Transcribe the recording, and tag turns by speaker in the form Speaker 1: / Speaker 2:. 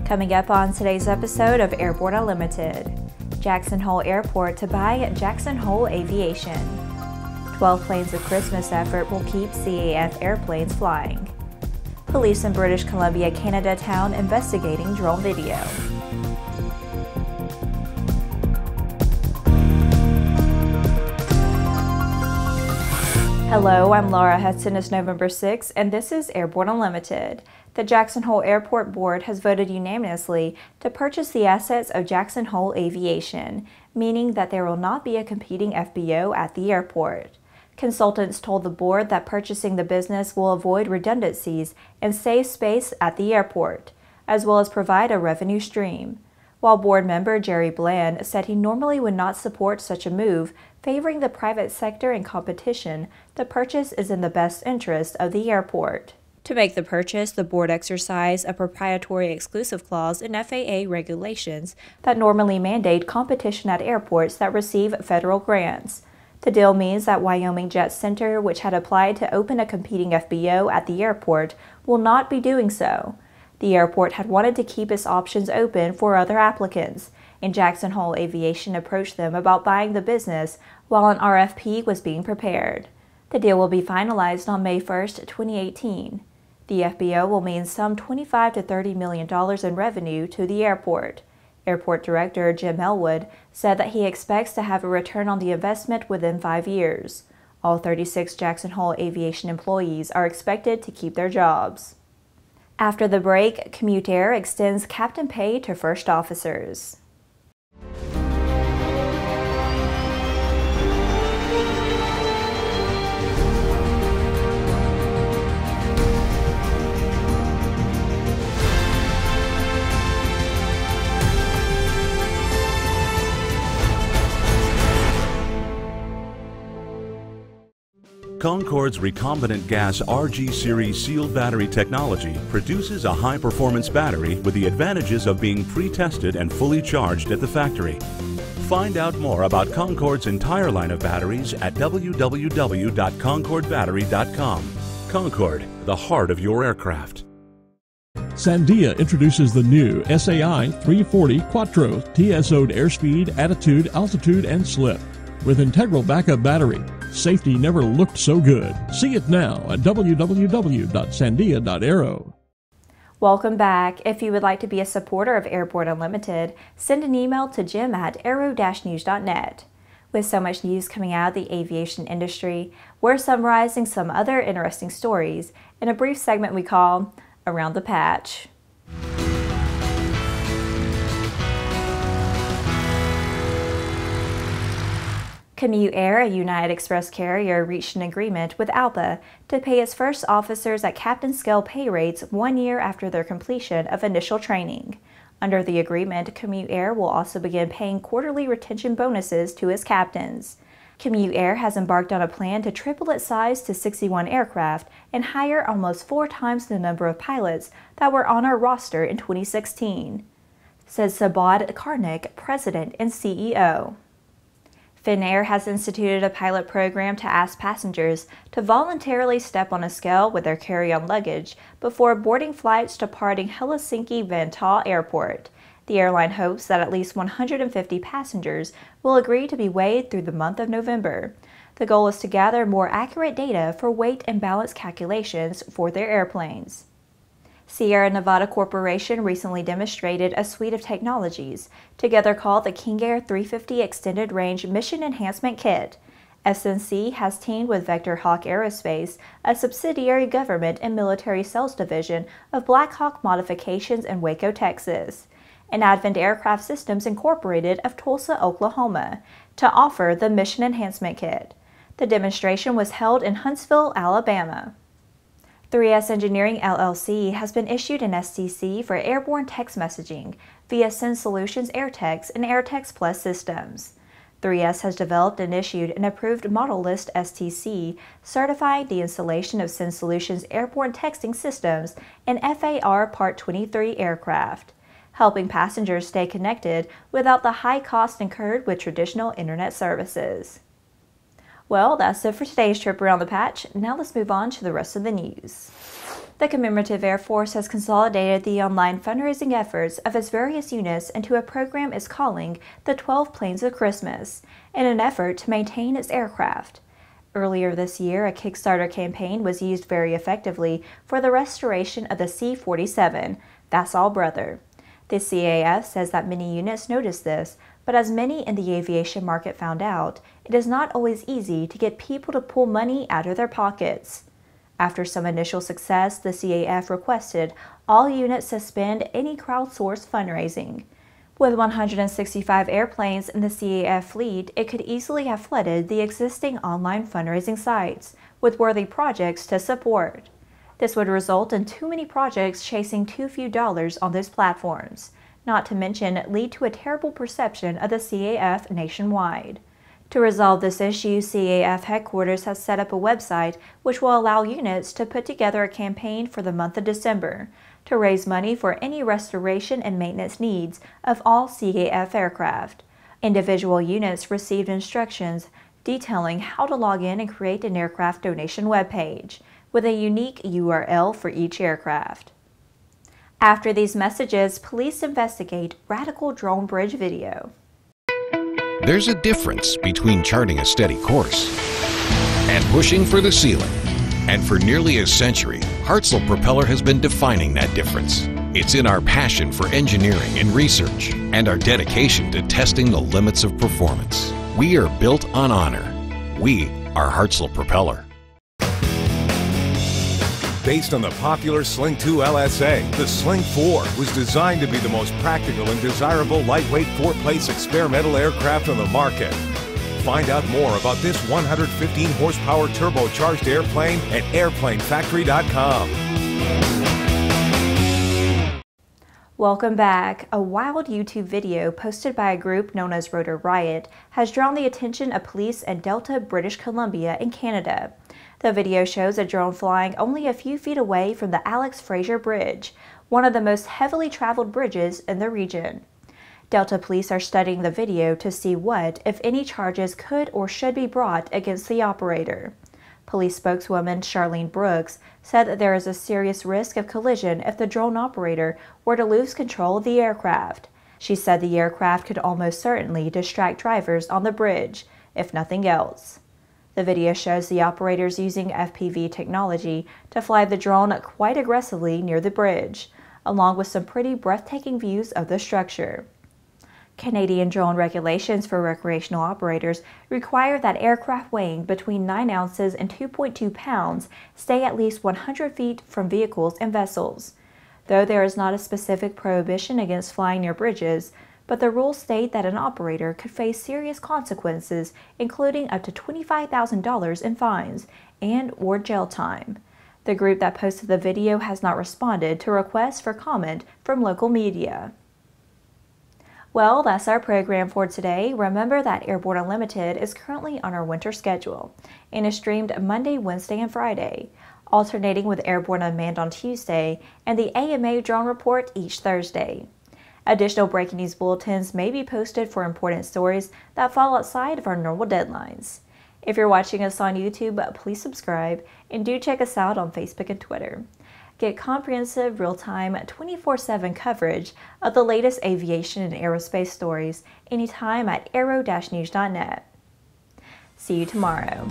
Speaker 1: Coming up on today's episode of Airborne Unlimited, Jackson Hole Airport to buy Jackson Hole Aviation. 12 planes of Christmas effort will keep CAF airplanes flying. Police in British Columbia, Canada town investigating drone video. Hello, I'm Laura Hudson. It's November 6th, and this is Airborne Unlimited. The Jackson Hole Airport Board has voted unanimously to purchase the assets of Jackson Hole Aviation, meaning that there will not be a competing FBO at the airport. Consultants told the board that purchasing the business will avoid redundancies and save space at the airport, as well as provide a revenue stream. While board member Jerry Blann said he normally would not support such a move, favoring the private sector and competition, the purchase is in the best interest of the airport. To make the purchase, the board exercised a proprietary exclusive clause in FAA regulations that normally mandate competition at airports that receive federal grants. The deal means that Wyoming Jet Center, which had applied to open a competing FBO at the airport, will not be doing so. The airport had wanted to keep its options open for other applicants, and Jackson Hole Aviation approached them about buying the business while an RFP was being prepared. The deal will be finalized on May 1, 2018. The FBO will mean some $25 to $30 million in revenue to the airport. Airport Director Jim Elwood said that he expects to have a return on the investment within 5 years. All 36 Jackson Hole Aviation employees are expected to keep their jobs. After the break, Commute Air extends captain pay to first officers.
Speaker 2: Concorde's recombinant gas RG series sealed battery technology produces a high-performance battery with the advantages of being pre-tested and fully charged at the factory. Find out more about Concorde's entire line of batteries at www.concordebattery.com. Concorde, the heart of your aircraft.
Speaker 3: Sandia introduces the new SAI 340 Quattro TSO'd airspeed, attitude, altitude, and slip. With integral backup battery, safety never looked so good. See it now at www.sandia.aero.
Speaker 1: Welcome back. If you would like to be a supporter of Airborne Unlimited, send an email to jim@aero-news.net. With so much news coming out of the aviation industry, we're summarizing some other interesting stories in a brief segment we call Around the Patch. Commute Air, a United Express carrier, reached an agreement with ALPA to pay its first officers at captain scale pay rates 1 year after their completion of initial training. Under the agreement, Commute Air will also begin paying quarterly retention bonuses to its captains. Commute Air has embarked on a plan to triple its size to 61 aircraft and hire almost 4 times the number of pilots that were on our roster in 2016, says Sabad Karnik, President and CEO. Finnair has instituted a pilot program to ask passengers to voluntarily step on a scale with their carry-on luggage before boarding flights departing Helsinki-Vantaa Airport. The airline hopes that at least 150 passengers will agree to be weighed through the month of November. The goal is to gather more accurate data for weight and balance calculations for their airplanes. Sierra Nevada Corporation recently demonstrated a suite of technologies, together called the King Air 350 Extended Range Mission Enhancement Kit. SNC has teamed with Vector Hawk Aerospace, a subsidiary government and military sales division of Black Hawk Modifications in Waco, Texas, and Advent Aircraft Systems Incorporated of Tulsa, Oklahoma, to offer the Mission Enhancement Kit. The demonstration was held in Huntsville, Alabama. 3S Engineering LLC has been issued an STC for airborne text messaging via Send Solutions AirText and AirText Plus systems. 3S has developed and issued an approved model list STC certifying the installation of Send Solutions airborne texting systems in FAR Part 23 aircraft, helping passengers stay connected without the high cost incurred with traditional internet services. Well, that's it for today's trip around the patch. Now let's move on to the rest of the news. The Commemorative Air Force has consolidated the online fundraising efforts of its various units into a program it's calling the 12 Planes of Christmas, in an effort to maintain its aircraft. Earlier this year, a Kickstarter campaign was used very effectively for the restoration of the C-47, that's all brother. The CAF says that many units noticed this, but as many in the aviation market found out, it is not always easy to get people to pull money out of their pockets. After some initial success, the CAF requested all units suspend any crowdsourced fundraising. With 165 airplanes in the CAF fleet, it could easily have flooded the existing online fundraising sites with worthy projects to support. This would result in too many projects chasing too few dollars on those platforms, not to mention lead to a terrible perception of the CAF nationwide. To resolve this issue, CAF headquarters has set up a website which will allow units to put together a campaign for the month of December to raise money for any restoration and maintenance needs of all CAF aircraft. Individual units received instructions detailing how to log in and create an aircraft donation webpage with a unique URL for each aircraft. After these messages, police investigate radical drone bridge video.
Speaker 4: There's a difference between charting a steady course and pushing for the ceiling. And for nearly a century, Hartzell Propeller has been defining that difference. It's in our passion for engineering and research and our dedication to testing the limits of performance. We are built on honor. We are Hartzell Propeller.
Speaker 5: Based on the popular Sling 2 LSA, the Sling 4 was designed to be the most practical and desirable lightweight four-place experimental aircraft on the market. Find out more about this 115 horsepower turbocharged airplane at airplanefactory.com.
Speaker 1: Welcome back. A wild YouTube video posted by a group known as Rotor Riot has drawn the attention of police in Delta, British Columbia in Canada. The video shows a drone flying only a few feet away from the Alex Fraser Bridge, one of the most heavily traveled bridges in the region. Delta police are studying the video to see what, if any, charges could or should be brought against the operator. Police spokeswoman Sharlene Brooks said that there is a serious risk of collision if the drone operator were to lose control of the aircraft. She said the aircraft could almost certainly distract drivers on the bridge, if nothing else. The video shows the operators using FPV technology to fly the drone quite aggressively near the bridge, along with some pretty breathtaking views of the structure. Canadian drone regulations for recreational operators require that aircraft weighing between 9 ounces and 2.2 pounds stay at least 100 feet from vehicles and vessels. Though there is not a specific prohibition against flying near bridges, but the rules state that an operator could face serious consequences, including up to $25,000 in fines and/or jail time. The group that posted the video has not responded to requests for comment from local media. Well, that's our program for today. Remember that Airborne Unlimited is currently on our winter schedule and is streamed Monday, Wednesday, and Friday, alternating with Airborne Unmanned on Tuesday and the AMA Drone Report each Thursday. Additional breaking news bulletins may be posted for important stories that fall outside of our normal deadlines. If you're watching us on YouTube, please subscribe and do check us out on Facebook and Twitter. Get comprehensive, real-time, 24/7 coverage of the latest aviation and aerospace stories anytime at aero-news.net. See you tomorrow.